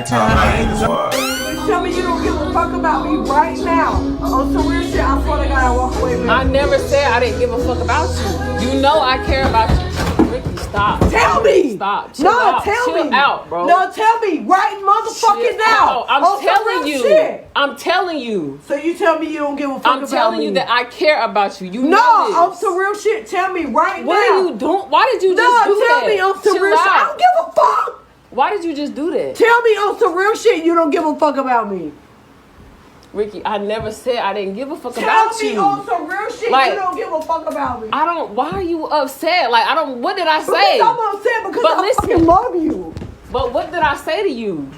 time. Tell me you don't give a fuck about me right now. On some real shit, I swear to God, I walk away, man. I never said I didn't give a fuck about you. You know I care about you. Ricky, stop. Tell me. Stop. Chill out. Chill out, bro. No, tell me right motherfucking now. I'm telling you. Shit. I'm telling you. So you tell me you don't give a fuck about me. I'm telling you that I care about you. You know this. No, on some real shit. Tell me right now. What are you doing? Why did you just do that? No, tell me on some real shit. I don't give a fuck. Why did you just do that? Tell me on some real shit you don't give a fuck about me. Ricky, I never said I didn't give a fuck about you. Tell me on some real shit you don't give a fuck about me. I don't. Why are you upset? Like, I don't. What did I say? Because I'm upset because I fucking love you. But what did I say to you?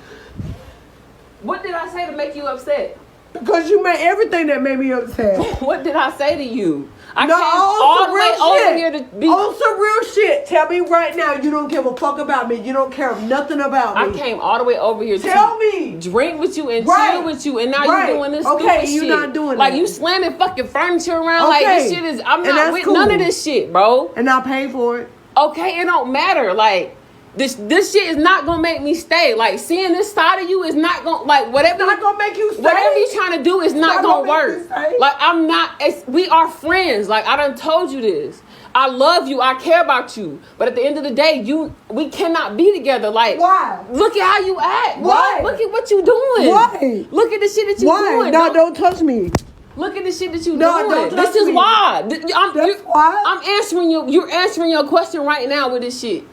What did I say to make you upset? Because you made everything that made me upset. What did I say to you? I came all the way over here to be on some real shit. Tell me right now you don't give a fuck about me. You don't care nothing about me. I came all the way over here to drink with you and chill with you, and now you're doing this stupid shit. You're not doing like that. You slamming fucking furniture around. Like this shit is. I'm not with none of this shit, bro. And I pay for it. Okay, it don't matter. Like this shit is not gonna make me stay. Like seeing this side of you is not gonna whatever. It's not gonna make you stay. Whatever you're trying to do is not gonna work. Like I'm not. We are friends. Like I done told you this. I love you. I care about you. But at the end of the day, we cannot be together. Like why? Look at how you act. Why? Look at what you doing. Why? Look at the shit that you doing. No, don't touch me. Look at the shit that you doing. Don't this is me. why. Why? I'm answering you. You're answering your question right now with this shit.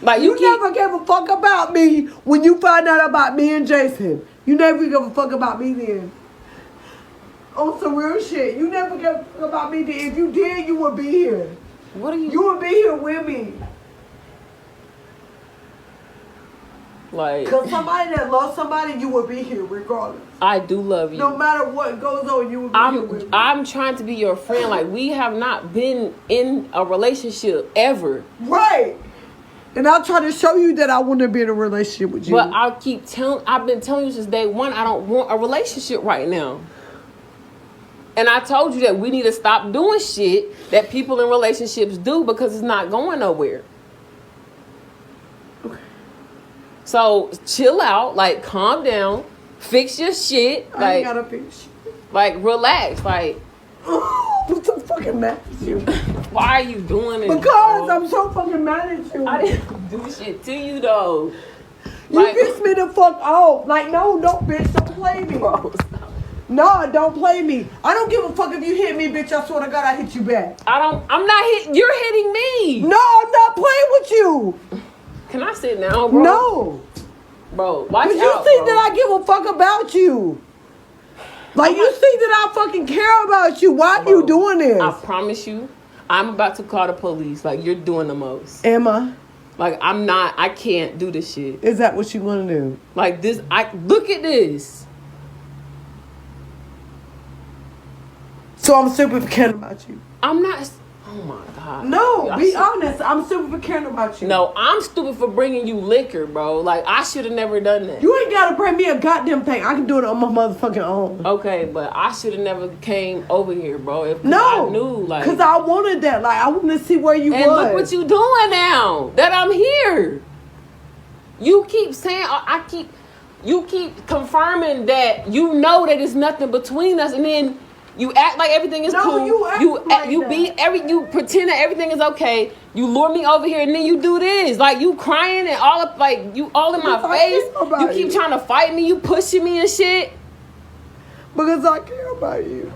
Like you never gave a fuck about me when you found out about me and Jason. You never gave a fuck about me then. On some real shit. You never gave a fuck about me then. If you did, you would be here. What are you? You would be here with me. Like, cause somebody that loves somebody, you would be here regardless. I do love you. No matter what goes on, you would be here with me. I'm trying to be your friend. Like we have not been in a relationship ever. Right. And I'll try to show you that I want to be in a relationship with you. But I've been telling you since day one, I don't want a relationship right now. And I told you that we need to stop doing shit that people in relationships do because it's not going nowhere. Okay. So chill out, like calm down, fix your shit. I ain't gotta fix shit. Like relax, like. I'm so fucking mad at you. Why are you doing it? Because I'm so fucking mad at you. I didn't do shit to you though. You pissed me the fuck off. Like, no, bitch, don't play me. Bro, no, don't play me. I don't give a fuck if you hit me, bitch. I swear to God, I hit you back. I'm not hitting. You're hitting me. No, I'm not playing with you. Can I sit down, bro? No. Bro, watch out, you see that I give a fuck about you. Like, you see that I fucking care about you. Why are you doing this? I promise you, I'm about to call the police. Like, you're doing the most. Am I? Like, I can't do this shit. Is that what you want to do? Like, look at this. So I'm super caring about you. I'm not. Oh my God. No, be honest. I'm super caring about you. No, I'm stupid for bringing you liquor, bro. Like, I should have never done that. You ain't got to bring me a goddamn thing. I can do it on my motherfucking own. Okay, but I should have never came over here, bro. I knew, like. Because I wanted that. Like, I wanted to see where you was. And look what you doing now that I'm here. You keep saying, you keep confirming that you know that it's nothing between us, and then you act like everything is cool. You pretend that everything is okay. You lure me over here and then you do this. Like you crying and all up, like you all in my face. You keep trying to fight me. You pushing me and shit. Because I care about you.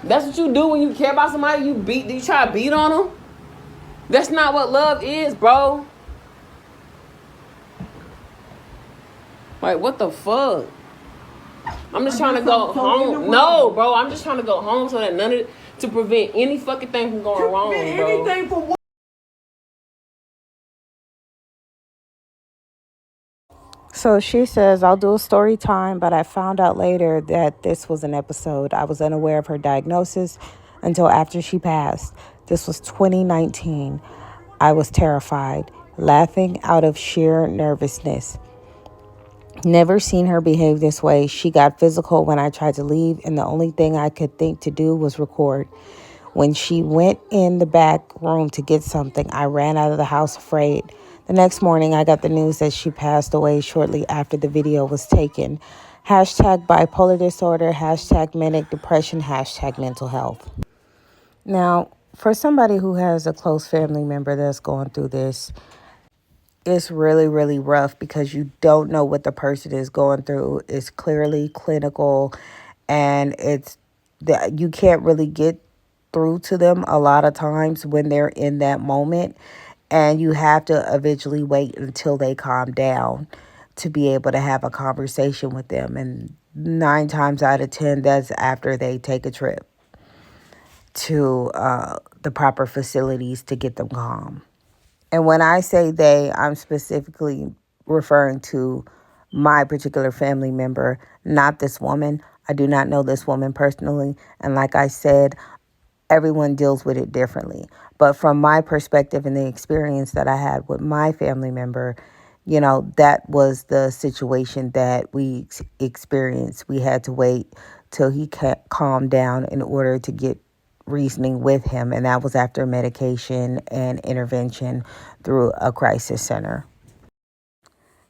That's what you do when you care about somebody. You try to beat on them. That's not what love is, bro. Like what the fuck? I'm just trying to go home. No, bro. I'm just trying to go home so that to prevent any fucking thing from going wrong, bro. Anything for what? So she says, I'll do a story time, but I found out later that this was an episode. I was unaware of her diagnosis until after she passed. This was 2019. I was terrified, laughing out of sheer nervousness. Never seen her behave this way. She got physical when I tried to leave, and the only thing I could think to do was record. When she went in the back room to get something, I ran out of the house afraid. The next morning, I got the news that she passed away shortly after the video was taken. Hashtag bipolar disorder, hashtag manic depression, hashtag mental health. Now, for somebody who has a close family member that's going through this, it's really, really rough because you don't know what the person is going through. It's clearly clinical, and it's that you can't really get through to them a lot of times when they're in that moment, and you have to eventually wait until they calm down to be able to have a conversation with them. And 9 times out of 10, that's after they take a trip to the proper facilities to get them calm. And when I say they, I'm specifically referring to my particular family member, not this woman. I do not know this woman personally. And like I said, everyone deals with it differently. But from my perspective and the experience that I had with my family member, that was the situation that we experienced. We had to wait till he calmed down in order to get reasoning with him, and that was after medication and intervention through a crisis center.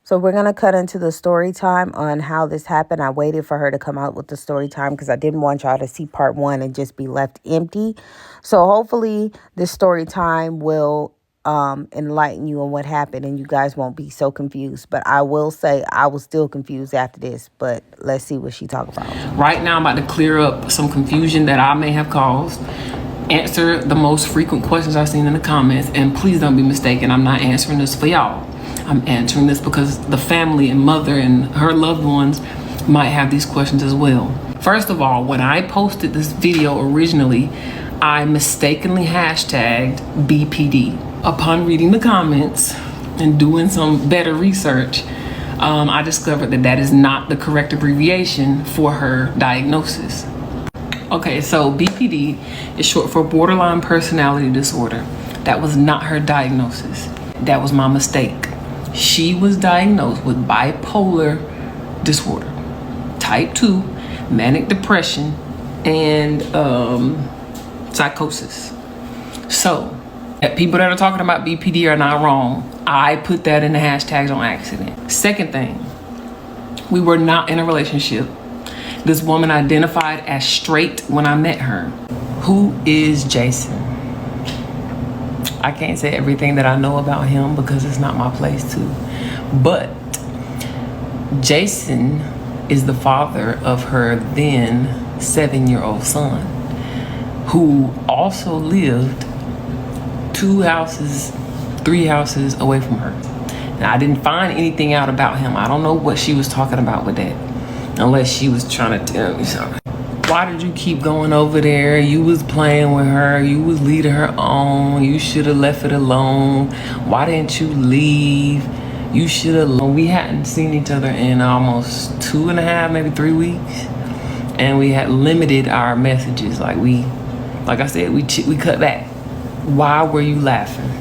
So we're going to cut into the story time on how this happened. I waited for her to come out with the story time because I didn't want y'all to see part 1 and just be left empty. So hopefully this story time will enlighten you on what happened and you guys won't be so confused. But I will say I was still confused after this, but let's see what she talked about. Right now I'm about to clear up some confusion that I may have caused, answer the most frequent questions I've seen in the comments, and please don't be mistaken, I'm not answering this for y'all. I'm answering this because the family and mother and her loved ones might have these questions as well. First of all, when I posted this video originally, I mistakenly hashtagged BPD. Upon reading the comments and doing some better research, I discovered that is not the correct abbreviation for her diagnosis. Okay, so BPD is short for borderline personality disorder. That was not her diagnosis. That was my mistake. She was diagnosed with bipolar disorder, type 2, manic depression, and psychosis. So, people that are talking about BPD are not wrong. I put that in the hashtags on accident. Second thing, we were not in a relationship. This woman identified as straight when I met her. Who is Jason? I can't say everything that I know about him because it's not my place to. But Jason is the father of her then 7-year-old son, who also lived 2 houses, 3 houses away from her. Now, I didn't find anything out about him. I don't know what she was talking about with that, unless she was trying to tell me something. Why did you keep going over there? You was playing with her. You was leading her on. You should have left it alone. Why didn't you leave? You should have. We hadn't seen each other in almost 2.5, maybe 3 weeks. And we had limited our messages. Like I said, we cut back. Why were you laughing?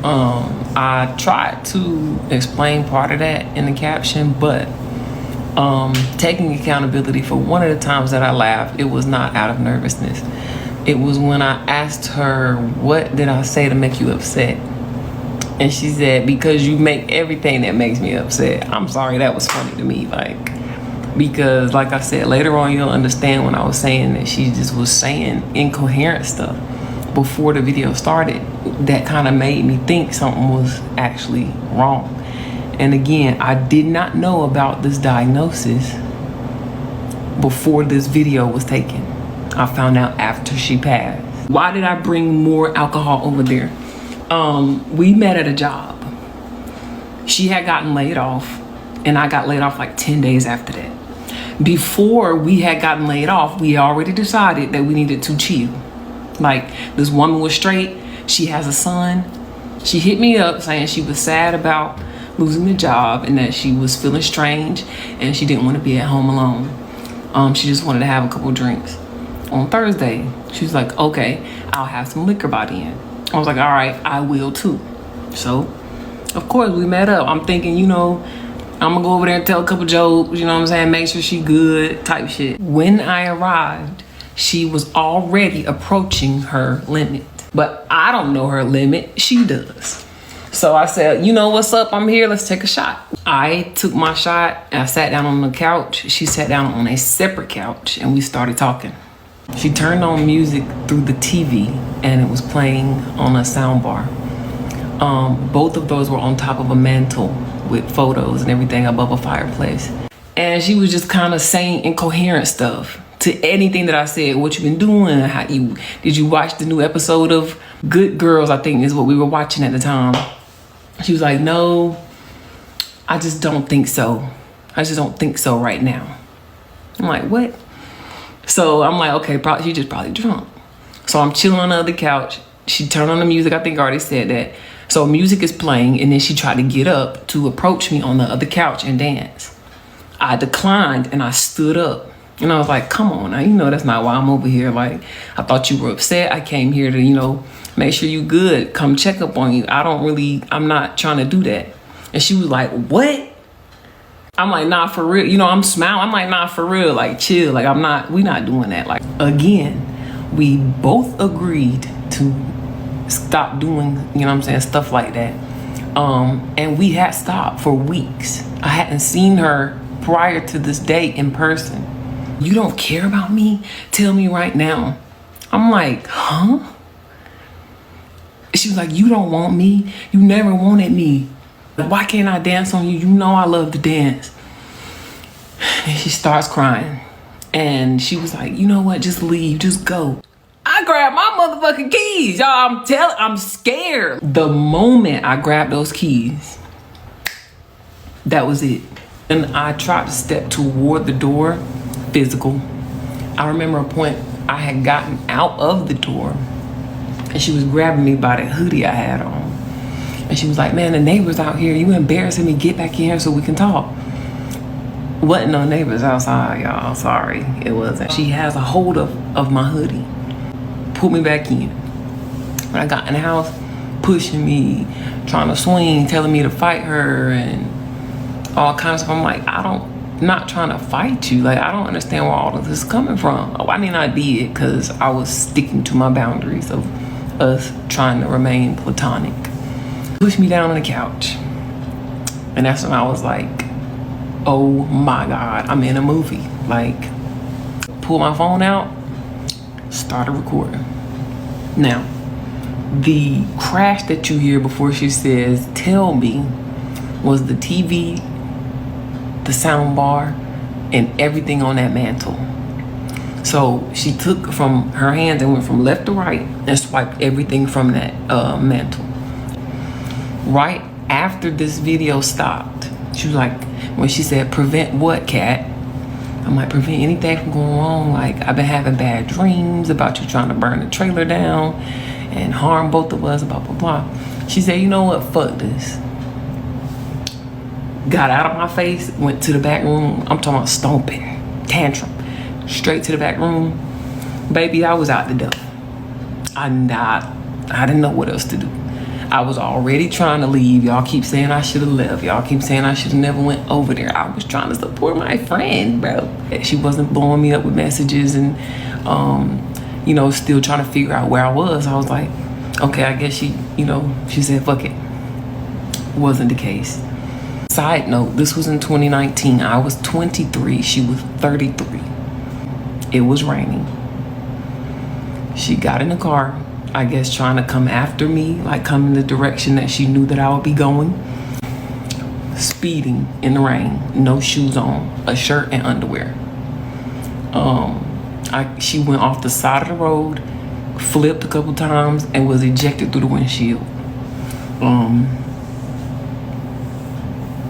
I tried to explain part of that in the caption, but taking accountability for one of the times that I laughed, it was not out of nervousness. It was when I asked her, what did I say to make you upset? And she said, because you make everything that makes me upset. I'm sorry, that was funny to me. Because like I said, later on you'll understand when I was saying that she just was saying incoherent stuff before the video started. That kind of made me think something was actually wrong. And again, I did not know about this diagnosis before this video was taken. I found out after she passed. Why did I bring more alcohol over there? We met at a job. She had gotten laid off, and I got laid off like 10 days after that. Before we had gotten laid off, we already decided that we needed to chill. Like, this woman was straight. She has a son. She hit me up saying she was sad about losing the job and that she was feeling strange and she didn't want to be at home alone. She just wanted to have a couple drinks. On Thursday, she was like, okay, I'll have some liquor by then. I was like, all right, I will too. So, of course, we met up. I'm thinking, I'm gonna go over there and tell a couple jokes, you know what I'm saying? Make sure she good type shit. When I arrived, she was already approaching her limit. But I don't know her limit, she does. So I said, you know what's up? I'm here. Let's take a shot. I took my shot. I sat down on the couch. She sat down on a separate couch and we started talking. She turned on music through the TV and it was playing on a sound bar. Both of those were on top of a mantle with photos and everything above a fireplace. And she was just kind of saying incoherent stuff to anything that I said. What you been doing? Did you watch the new episode of Good Girls? I think is what we were watching at the time. She was like, no, I just don't think so. I just don't think so right now. I'm like, what? So I'm like, okay, she just probably drunk. So I'm chilling on the other couch. She turned on the music. I think I already said that. So music is playing and then she tried to get up to approach me on the other couch and dance. I declined and I stood up. And I was like, come on now, you know that's not why I'm over here. Like, I thought you were upset. I came here to, you know, make sure you good. Come check up on you. I'm not trying to do that. And she was like, what? I'm like, nah, for real. You know, I'm smiling. I'm like, nah, for real. Like, chill. Like, we not doing that. Like, again, we both agreed to stop doing, you know what I'm saying, stuff like that. And we had stopped for weeks. I hadn't seen her prior to this day in person. You don't care about me? Tell me right now. I'm like, huh? She was like, you don't want me? You never wanted me. Why can't I dance on you? You know I love to dance. And she starts crying. And she was like, you know what? Just leave. Just go. I grabbed my motherfucking keys. Y'all, I'm scared. The moment I grabbed those keys, that was it. And I tried to step toward the door, physical. I remember a point I had gotten out of the door and she was grabbing me by the hoodie I had on. And she was like, man, the neighbors out here, you embarrassing me, get back in here so we can talk. Wasn't no neighbors outside, y'all, sorry, it wasn't. She has a hold of my hoodie, pulled me back in. When I got in the house, pushing me, trying to swing, telling me to fight her and all kinds of stuff. I'm like, not trying to fight you. Like, I don't understand where all of this is coming from. Oh, I mean, I did because I was sticking to my boundaries of us trying to remain platonic. Pushed me down on the couch. And that's when I was like, oh my God, I'm in a movie. Like, pull my phone out, started recording. Now, the crash that you hear before she says, tell me, was the TV, the sound bar, and everything on that mantle. So she took from her hands and went from left to right and swiped everything from that mantle. Right after this video stopped, she was like, when she said, prevent what, Kat? I'm like, prevent anything from going wrong. Like, I've been having bad dreams about you trying to burn the trailer down and harm both of us, blah, blah, blah. She said, you know what, fuck this. Got out of my face, went to the back room. I'm talking about stomping, tantrum. Straight to the back room. Baby, I was out the door. I didn't know what else to do. I was already trying to leave. Y'all keep saying I should have left. Y'all keep saying I should have never went over there. I was trying to support my friend, bro. She wasn't blowing me up with messages and, you know, still trying to figure out where I was. I was like, okay, I guess she said, fuck it. Wasn't the case. Side note, this was in 2019. I was 23. She was 33. It was raining. She got in the car, I guess trying to come after me, like come in the direction that she knew that I would be going. Speeding in the rain, no shoes on, a shirt and underwear. She went off the side of the road, flipped a couple times, and was ejected through the windshield.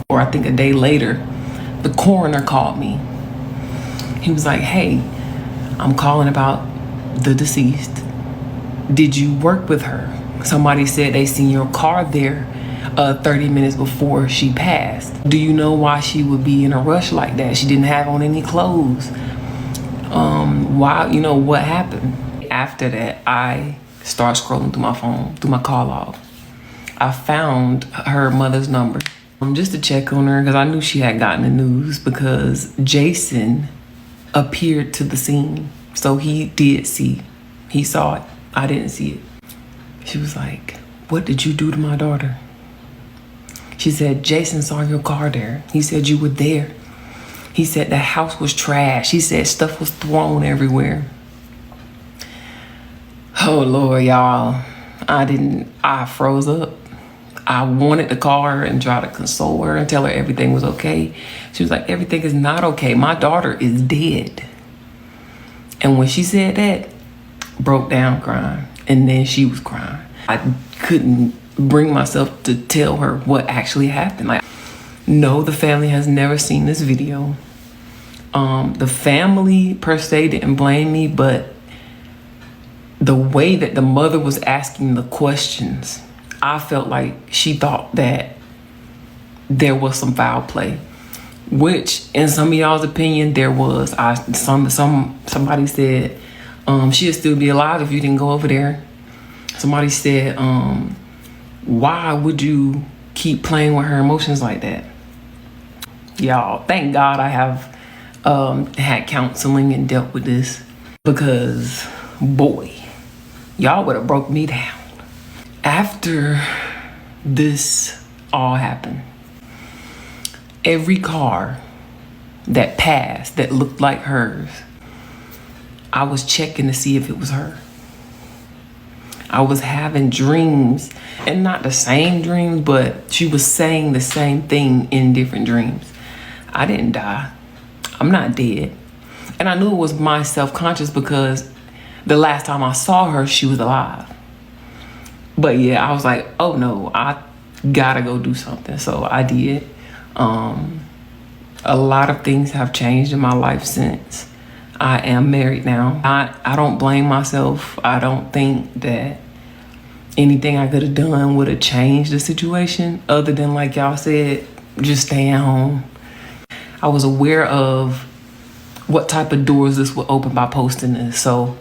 Or I think a day later, the coroner called me. He was like, hey, I'm calling about the deceased. Did you work with her? Somebody said they seen your car there 30 minutes before she passed. Do you know why she would be in a rush like that? She didn't have on any clothes. Why, what happened? After that, I started scrolling through my phone, through my call log. I found her mother's number. Just to check on her, because I knew she had gotten the news, because Jason appeared to the scene. So he did see. He saw it. I didn't see it. She was like, what did you do to my daughter? She said, Jason saw your car there. He said you were there. He said the house was trash. He said stuff was thrown everywhere. Oh, Lord, y'all. I froze up. I wanted to call her and try to console her and tell her everything was okay. She was like, everything is not okay. My daughter is dead. And when she said that, broke down crying. And then she was crying. I couldn't bring myself to tell her what actually happened. Like, no, the family has never seen this video. The family per se didn't blame me, but the way that the mother was asking the questions, I felt like she thought that there was some foul play, which in some of y'all's opinion there was. Somebody said she'd still be alive if you didn't go over there. Somebody said, why would you keep playing with her emotions like that? Y'all, thank God I have had counseling and dealt with this, because boy, y'all would have broke me down. After this all happened, every car that passed that looked like hers, I was checking to see if it was her. I was having dreams, and not the same dreams, but she was saying the same thing in different dreams. I didn't die. I'm not dead. And I knew it was my self-conscious because the last time I saw her, she was alive. But yeah, I was like, oh no, I gotta go do something. So I did. A lot of things have changed in my life since. I am married now. I don't blame myself. I don't think that anything I could have done would have changed the situation, other than, like y'all said, just staying home. I was aware of what type of doors this would open by posting this, so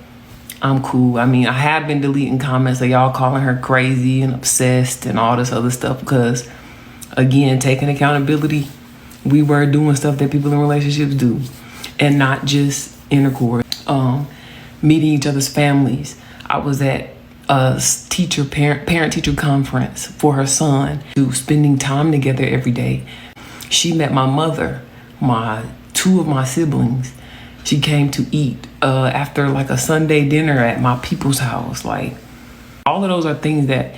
I'm cool. I mean, I have been deleting comments of y'all calling her crazy and obsessed and all this other stuff because, again, taking accountability, we were doing stuff that people in relationships do, and not just intercourse. Meeting each other's families. I was at a parent-teacher conference for her son, spending time together every day. She met my mother, two of my siblings. She came to eat after like a Sunday dinner at my people's house. Like, all of those are things that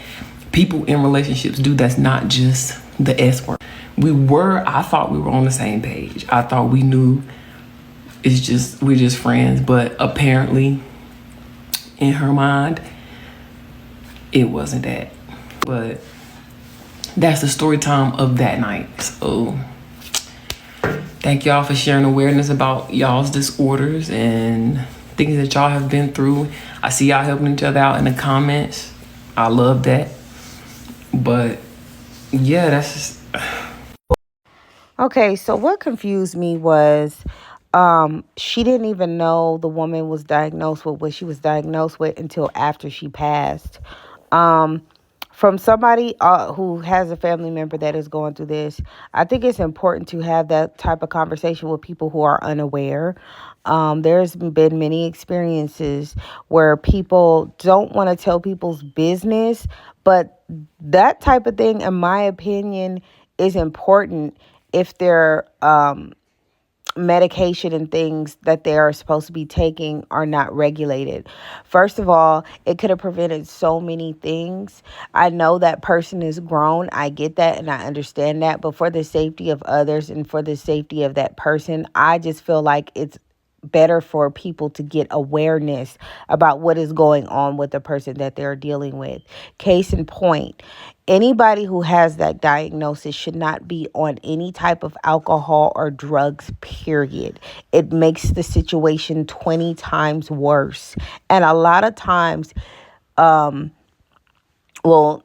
people in relationships do that's not just the S word. I thought we were on the same page. I thought we knew we're just friends, but apparently in her mind, it wasn't that. But that's the story time of that night. So thank y'all for sharing awareness about y'all's disorders and things that y'all have been through. I see y'all helping each other out in the comments. I love that. But yeah, that's just... Okay, so what confused me was she didn't even know the woman was diagnosed with what she was diagnosed with until after she passed. Um, from somebody who has a family member that is going through this, I think it's important to have that type of conversation with people who are unaware. There's been many experiences where people don't want to tell people's business, but that type of thing, in my opinion, is important if they're medication and things that they are supposed to be taking are not regulated. First of all, it could have prevented so many things. I know that person is grown. I get that and I understand that. But for the safety of others and for the safety of that person, I just feel like it's better for people to get awareness about what is going on with the person that they're dealing with. Case in point, anybody who has that diagnosis should not be on any type of alcohol or drugs, period. It makes the situation 20 times worse. And a lot of times, well,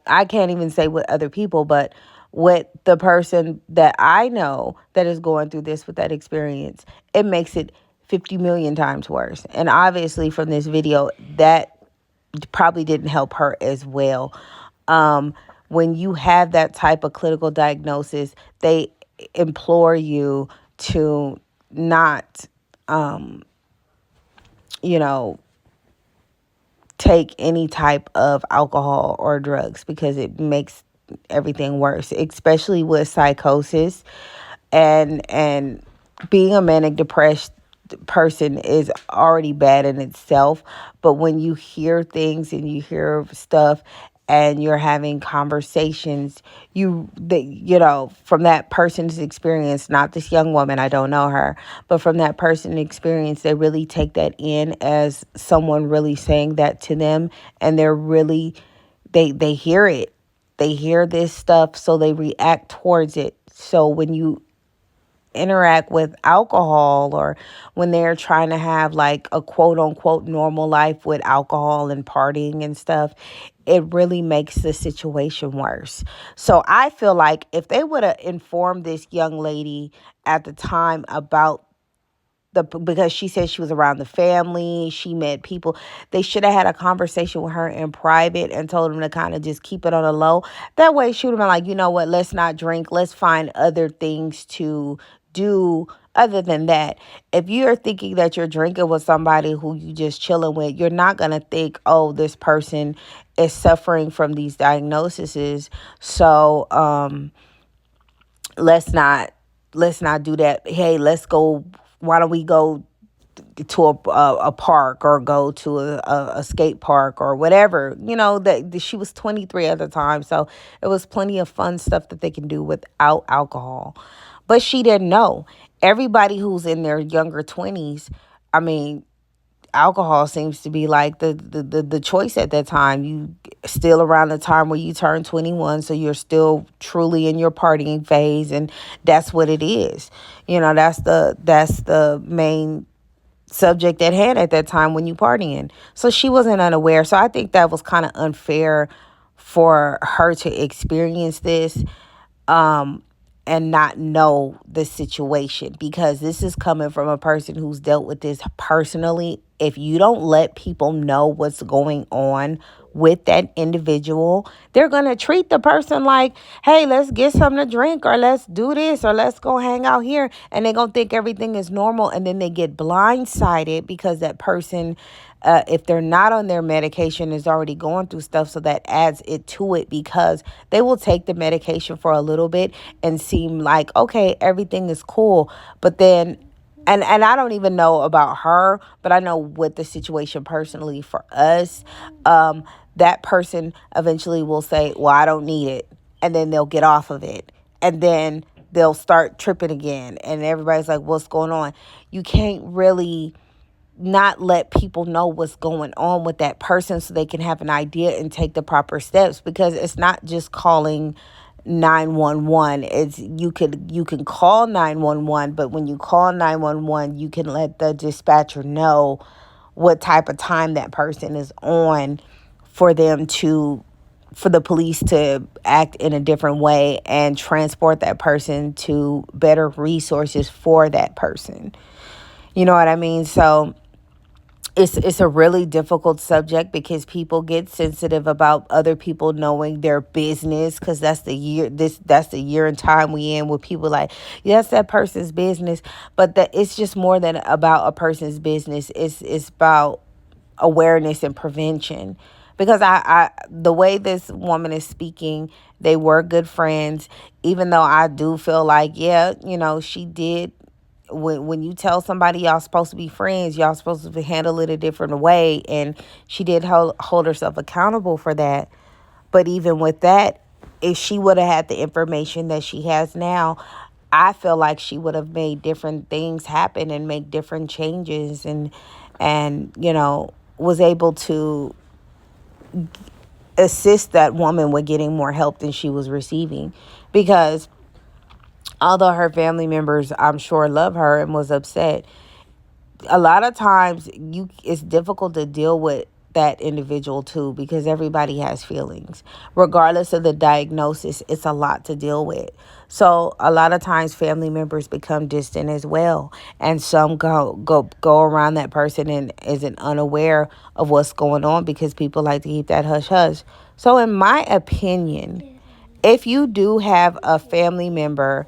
I can't even say with other people, but with the person that I know that is going through this with that experience, it makes it 50 million times worse. And obviously from this video, that probably didn't help her as well. When you have that type of clinical diagnosis, they implore you to not, you know, take any type of alcohol or drugs because it makes everything worse, especially with psychosis and being a manic depressed person is already bad in itself. But when you hear things and you hear stuff and you're having conversations, from that person's experience, not this young woman, I don't know her, but from that person's experience, they really take that in as someone really saying that to them, and they're really, they hear it. They hear this stuff, so they react towards it. So when you interact with alcohol, or when they're trying to have like a quote unquote normal life with alcohol and partying and stuff, it really makes the situation worse. So I feel like if they would have informed this young lady at the time about because she said she was around the family, she met people. They should have had a conversation with her in private and told them to kind of just keep it on the low. That way, she would have been like, you know what, let's not drink. Let's find other things to do other than that. If you're thinking that you're drinking with somebody who you just chilling with, you're not going to think, oh, this person is suffering from these diagnoses. So, let's not let's not do that. Hey, let's go. Why don't we go to a park, or go to a skate park or whatever? That she was 23 at the time, so it was plenty of fun stuff that they can do without alcohol. But she didn't know. Everybody who's in their younger 20s, I mean, alcohol seems to be like the choice at that time. You still around the time where you turn 21, so you're still truly in your partying phase, and that's what it is. That's the main subject at hand at that time when you partying. So she wasn't unaware. So I think that was kind of unfair for her to experience this, um, and not know the situation, because this is coming from a person who's dealt with this personally. If you don't let people know what's going on with that individual, they're going to treat the person like, hey, let's get something to drink, or let's do this, or let's go hang out here. And they're going to think everything is normal. And then they get blindsided because that person, if they're not on their medication, is already going through stuff. So that adds it to it, because they will take the medication for a little bit and seem like, okay, everything is cool. But then, and I don't even know about her, but I know with the situation personally for us, that person eventually will say, well, I don't need it. And then they'll get off of it. And then they'll start tripping again. And everybody's like, what's going on? You can't really not let people know what's going on with that person, so they can have an idea and take the proper steps, because it's not just calling 911. It's you can call 911, but when you call 911, you can let the dispatcher know what type of time that person is on, for the police to act in a different way and transport that person to better resources for that person. You know what I mean? So it's a really difficult subject, because people get sensitive about other people knowing their business, because that's the year and time we in, where people like, yes, that person's business. But that it's just more than about a person's business. It's about awareness and prevention. Because I the way this woman is speaking, they were good friends. Even though I do feel like, yeah, she did, when you tell somebody y'all supposed to be friends, y'all supposed to handle it a different way. And she did hold herself accountable for that. But even with that, if she would have had the information that she has now, I feel like she would have made different things happen and make different changes, and was able to assist that woman with getting more help than she was receiving. Because although her family members, I'm sure, love her and was upset, a lot of times it's difficult to deal with that individual too, because everybody has feelings. Regardless of the diagnosis, it's a lot to deal with. So a lot of times family members become distant as well, and some go around that person and isn't unaware of what's going on, because people like to keep that hush hush. So in my opinion, if you do have a family member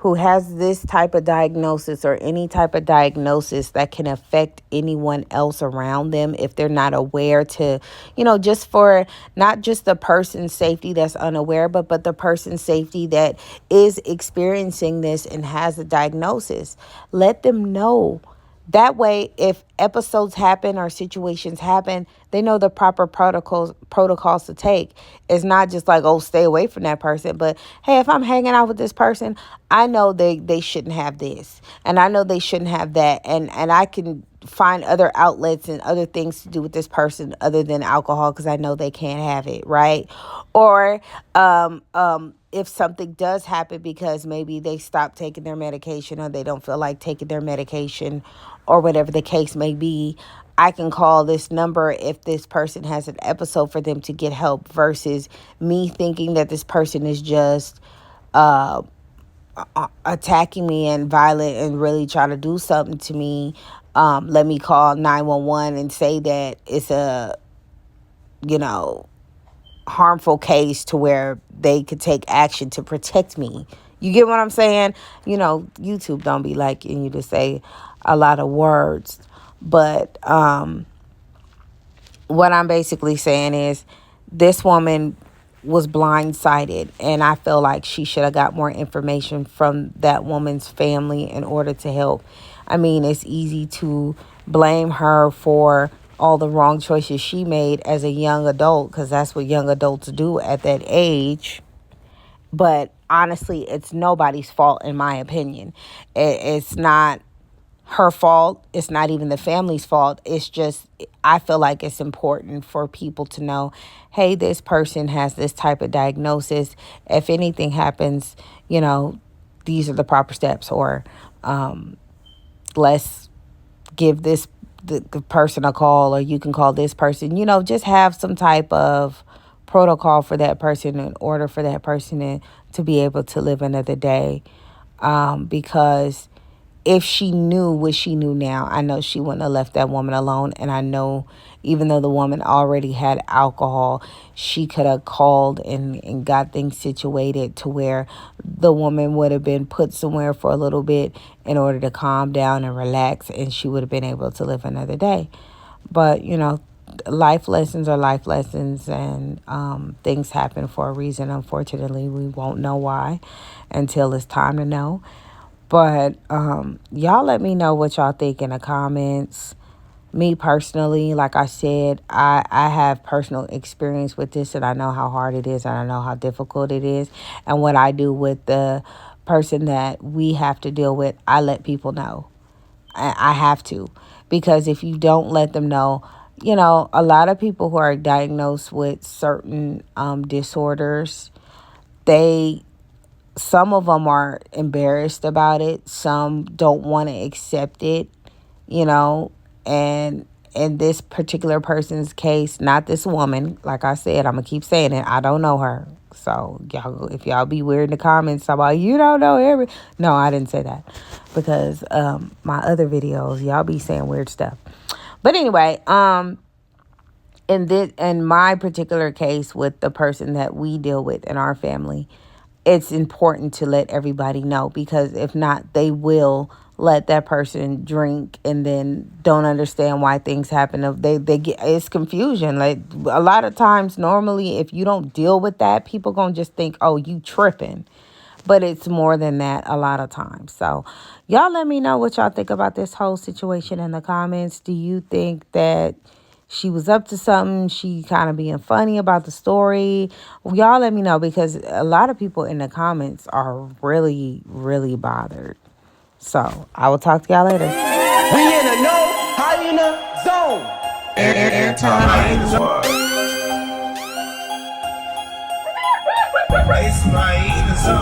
who has this type of diagnosis or any type of diagnosis that can affect anyone else around them if they're not aware to, just for not just the person's safety that's unaware, but the person's safety that is experiencing this and has a diagnosis. Let them know. That way, if episodes happen or situations happen, they know the proper protocols to take. It's not just like, oh, stay away from that person. But hey, if I'm hanging out with this person, I know they shouldn't have this. And I know they shouldn't have that. And I can find other outlets and other things to do with this person other than alcohol because I know they can't have it, right? Or if something does happen because maybe they stop taking their medication or they don't feel like taking their medication or whatever the case may be, I can call this number if this person has an episode for them to get help versus me thinking that this person is just attacking me and violent and really trying to do something to me. Let me call 911 and say that it's a, harmful case to where they could take action to protect me. You get what I'm saying? YouTube don't be liking you to say a lot of words. But what I'm basically saying is this woman was blindsided, and I feel like she should have got more information from that woman's family in order to help. I mean, it's easy to blame her for all the wrong choices she made as a young adult, because that's what young adults do at that age. But honestly, it's nobody's fault, in my opinion. It's not her fault. It's not even the family's fault. It's just, I feel like it's important for people to know, hey, this person has this type of diagnosis. If anything happens, these are the proper steps. Or let's give the person a call, or you can call this person. Just have some type of protocol for that person in order for that person to be able to live another day. Because if she knew what she knew now, I know she wouldn't have left that woman alone. And I know even though the woman already had alcohol, she could have called and got things situated to where the woman would have been put somewhere for a little bit in order to calm down and relax, and she would have been able to live another day. But, life lessons are life lessons, and things happen for a reason. Unfortunately, we won't know why until it's time to know. But y'all let me know what y'all think in the comments. Me personally, like I said, I have personal experience with this, and I know how hard it is, and I know how difficult it is. And what I do with the person that we have to deal with, I let people know. I have to. Because if you don't let them know, a lot of people who are diagnosed with certain disorders, some of them are embarrassed about it. Some don't want to accept it, and in this particular person's case, not this woman, like I said, I'm going to keep saying it. I don't know her. So y'all, if y'all be weird in the comments about you don't know every, no, I didn't say that, because my other videos, y'all be saying weird stuff. But anyway, in my particular case with the person that we deal with in our family, it's important to let everybody know, because if not, they will let that person drink and then don't understand why things happen. They get, it's confusion. Like a lot of times, normally, if you don't deal with that, people gonna just think, oh, you tripping. But it's more than that a lot of times. So y'all let me know what y'all think about this whole situation in the comments. Do you think that she was up to something? She kind of being funny about the story? Y'all let me know, because a lot of people in the comments are really, really bothered. So I will talk to y'all later. We in a no hyena zone. Anti-hyena zone. Race my hyena zone.